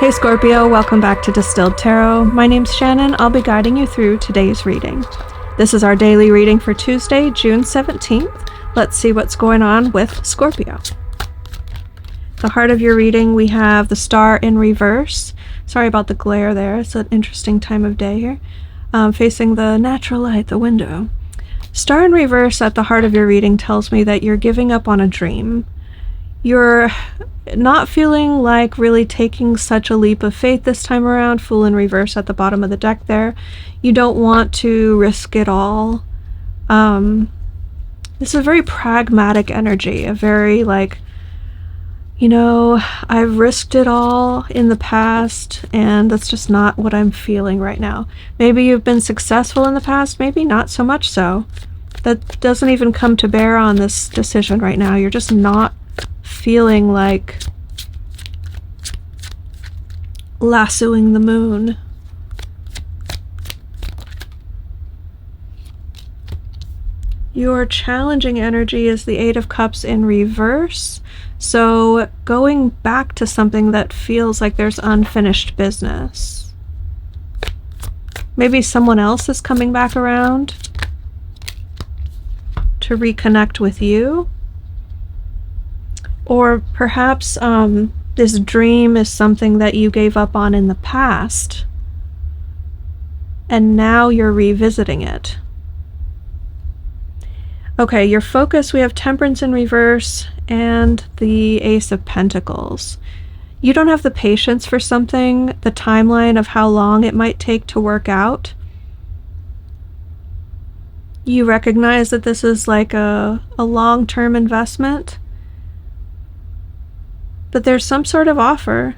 Hey Scorpio, welcome back to Distilled Tarot. My name's Shannon. I'll be guiding you through today's reading. This is our daily reading for Tuesday, June 17th. Let's see what's going on with Scorpio. The heart of your reading, we have the Star in reverse. Sorry about the glare there. It's an interesting time of day here. Facing the natural light, the window. Star in reverse at the heart of your reading tells me that you're giving up on a dream. You're not feeling like really taking such a leap of faith this time around. Fool in reverse at the bottom of the deck there. You don't want to risk it all. This is a very pragmatic energy, a very like, you know, I've risked it all in the past and that's just not what I'm feeling right now. Maybe you've been successful in the past, maybe not so much so. That doesn't even come to bear on this decision right now. You're just not feeling like lassoing the moon. Your challenging energy is the Eight of Cups in reverse. So going back to something that feels like there's unfinished business. Maybe someone else is coming back around to reconnect with you. Or perhaps this dream is something that you gave up on in the past, and now you're revisiting it. Okay, your focus, we have Temperance in reverse and the Ace of Pentacles. You don't have the patience for something, the timeline of how long it might take to work out. You recognize that this is like a long-term investment. But there's some sort of offer.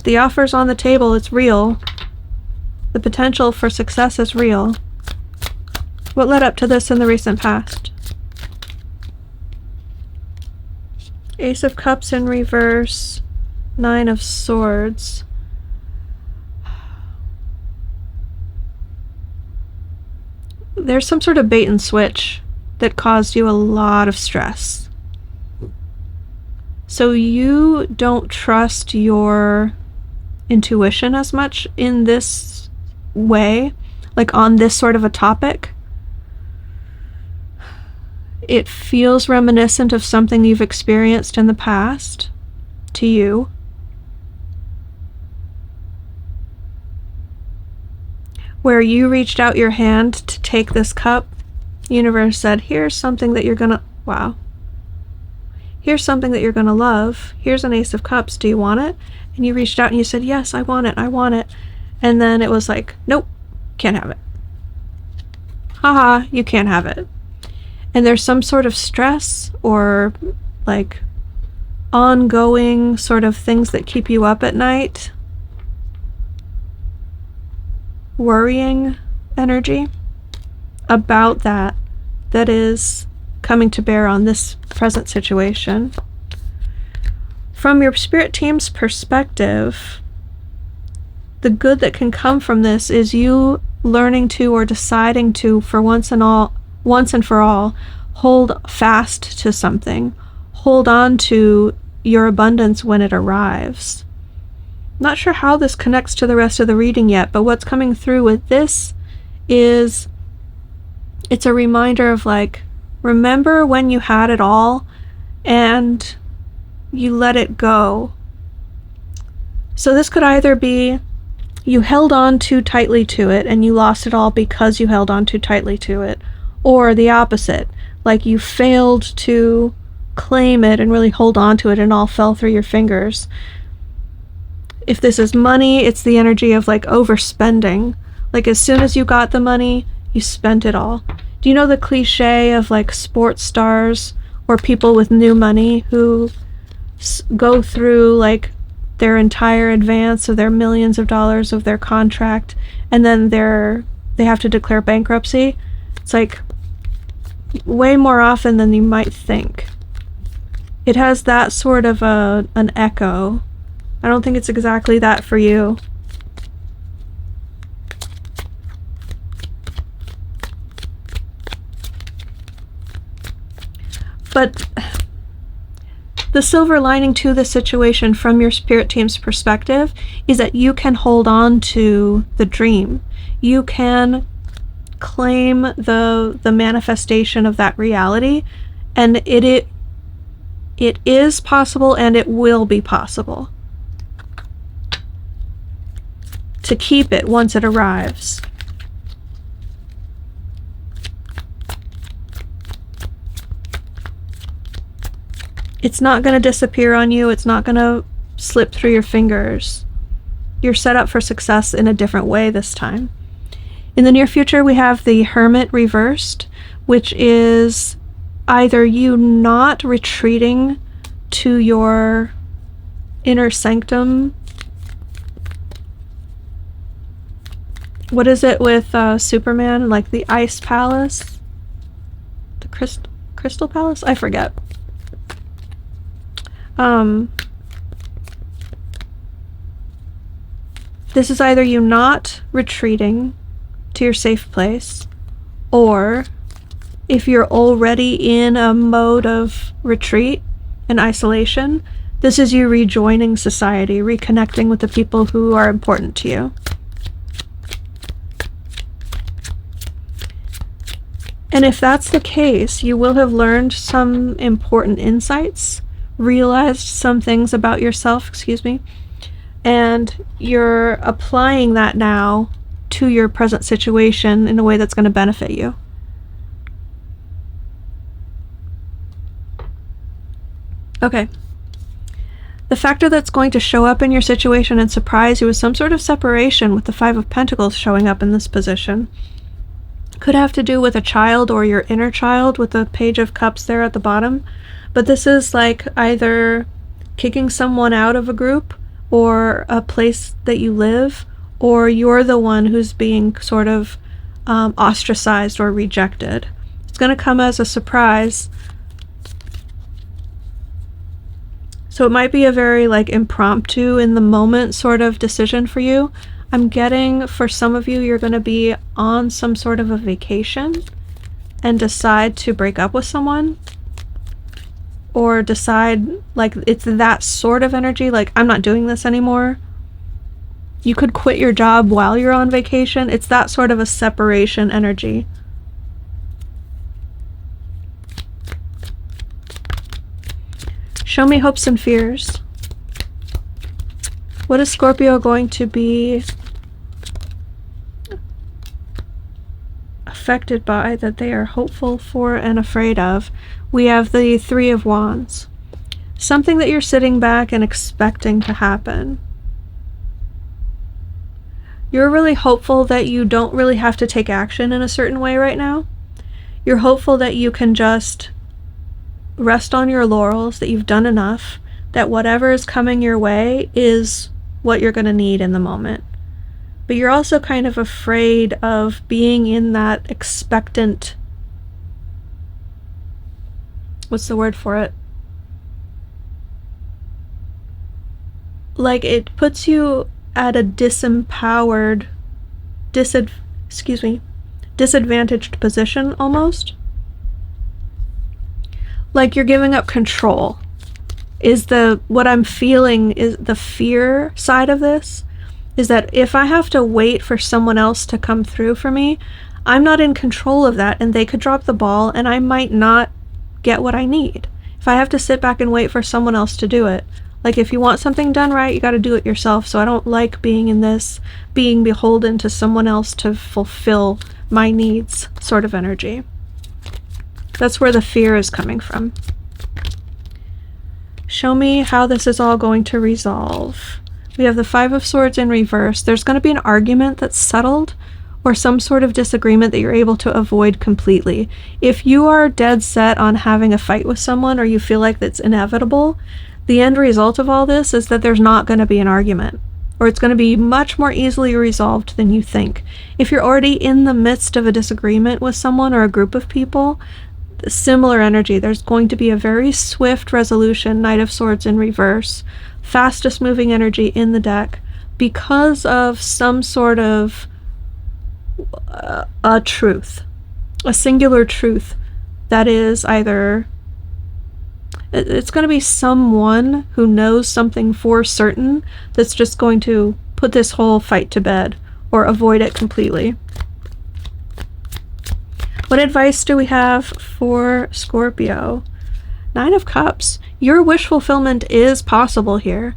The offer's on the table, it's real. The potential for success is real. What led up to this in the recent past? Ace of Cups in reverse, Nine of Swords. There's some sort of bait and switch that caused you a lot of stress. So you don't trust your intuition as much in this way, like on this sort of a topic. It feels reminiscent of something you've experienced in the past to you. Where you reached out your hand to take this cup, the universe said, here's something that you're gonna, wow. Here's something that you're going to love. Here's an Ace of Cups. Do you want it? And you reached out and you said, yes, I want it. I want it. And then it was like, nope, can't have it. Haha, you can't have it. And there's some sort of stress or like ongoing sort of things that keep you up at night. Worrying energy about that is coming to bear on this present situation. From your spirit team's perspective, the good that can come from this is you learning to or deciding to, for once and for all, hold fast to something. Hold on to your abundance when it arrives. Not sure how this connects to the rest of the reading yet, but what's coming through with this is it's a reminder of like, remember when you had it all and you let it go. So this could either be you held on too tightly to it and you lost it all because you held on too tightly to it, or the opposite, like you failed to claim it and really hold on to it and all fell through your fingers. If this is money, it's the energy of like overspending. Like as soon as you got the money, you spent it all. Do you know the cliche of like sports stars or people with new money who go through like their entire advance of their millions of dollars of their contract and then they have to declare bankruptcy? It's like way more often than you might think. It has that sort of an echo. I don't think it's exactly that for you. But The silver lining to the situation from your spirit team's perspective is that you can hold on to the dream. You can claim the manifestation of that reality, and it is possible, and it will be possible to keep it once it arrives. It's not going to disappear on you. It's not going to slip through your fingers. You're set up for success in a different way this time. In the near future, we have the Hermit reversed, which is either you not retreating to your inner sanctum. What is it with Superman? Like the Ice Palace? The Crystal Palace? I forget. This is either you not retreating to your safe place, or if you're already in a mode of retreat and isolation, this is you rejoining society, reconnecting with the people who are important to you. And if that's the case, you will have learned some important insights, realized some things about yourself, and you're applying that now to your present situation in a way that's going to benefit you. Okay. The factor that's going to show up in your situation and surprise you is some sort of separation, with the Five of Pentacles showing up in this position. Could have to do with a child or your inner child, with the Page of Cups there at the bottom. But this is like either kicking someone out of a group or a place that you live, or you're the one who's being sort of ostracized or rejected. It's going to come as a surprise. So it might be a very like impromptu, in the moment sort of decision for you. I'm getting, for some of you, you're going to be on some sort of a vacation and decide to break up with someone, or decide, like, it's that sort of energy, like, I'm not doing this anymore. You could quit your job while you're on vacation. It's that sort of a separation energy. Show me hopes and fears. What is Scorpio going to be affected by that they are hopeful for and afraid of? We have the Three of Wands. Something that you're sitting back and expecting to happen. You're really hopeful that you don't really have to take action in a certain way right now. You're hopeful that you can just rest on your laurels, that you've done enough, that whatever is coming your way is what you're going to need in the moment. But you're also kind of afraid of being in that expectant, what's the word for it? Like, it puts you at a disempowered, disadvantaged position almost. Like you're giving up control. What I'm feeling is the fear side of this, is that if I have to wait for someone else to come through for me, I'm not in control of that, and they could drop the ball and I might not get what I need. If I have to sit back and wait for someone else to do it, like if you want something done right, you got to do it yourself. So I don't like being in this, being beholden to someone else to fulfill my needs sort of energy. That's where the fear is coming from. Show me how this is all going to resolve. We have the Five of Swords in reverse. There's going to be an argument that's settled, or some sort of disagreement that you're able to avoid completely. If you are dead set on having a fight with someone, or you feel like that's inevitable, the end result of all this is that there's not going to be an argument, or it's going to be much more easily resolved than you think. If you're already in the midst of a disagreement with someone or a group of people, similar energy, there's going to be a very swift resolution. Knight of Swords in reverse, fastest moving energy in the deck, because of some sort of a truth, a singular truth that is either It's going to be someone who knows something for certain that's just going to put this whole fight to bed or avoid it completely. What advice do we have for Scorpio? 9 of Cups. Your wish fulfillment is possible here.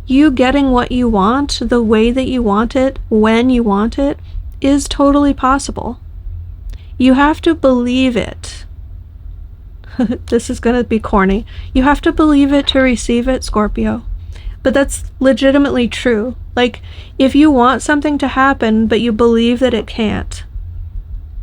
You getting what you want, the way that you want it, when you want it, is totally possible. You have to believe it. This is going to be corny. You have to believe it to receive it, Scorpio. But that's legitimately true. Like, if you want something to happen, but you believe that it can't,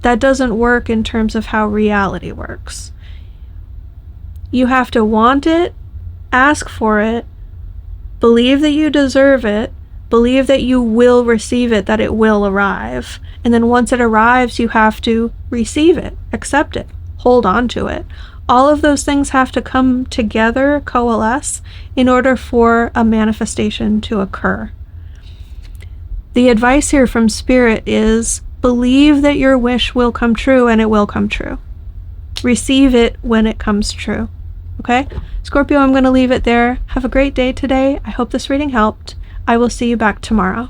that doesn't work in terms of how reality works. You have to want it, ask for it, believe that you deserve it, believe that you will receive it, that it will arrive. And then once it arrives, you have to receive it, accept it, hold on to it. All of those things have to come together, coalesce, in order for a manifestation to occur. The advice here from Spirit is believe that your wish will come true, and it will come true. Receive it when it comes true. Okay? Scorpio, I'm going to leave it there. Have a great day today. I hope this reading helped. I will see you back tomorrow.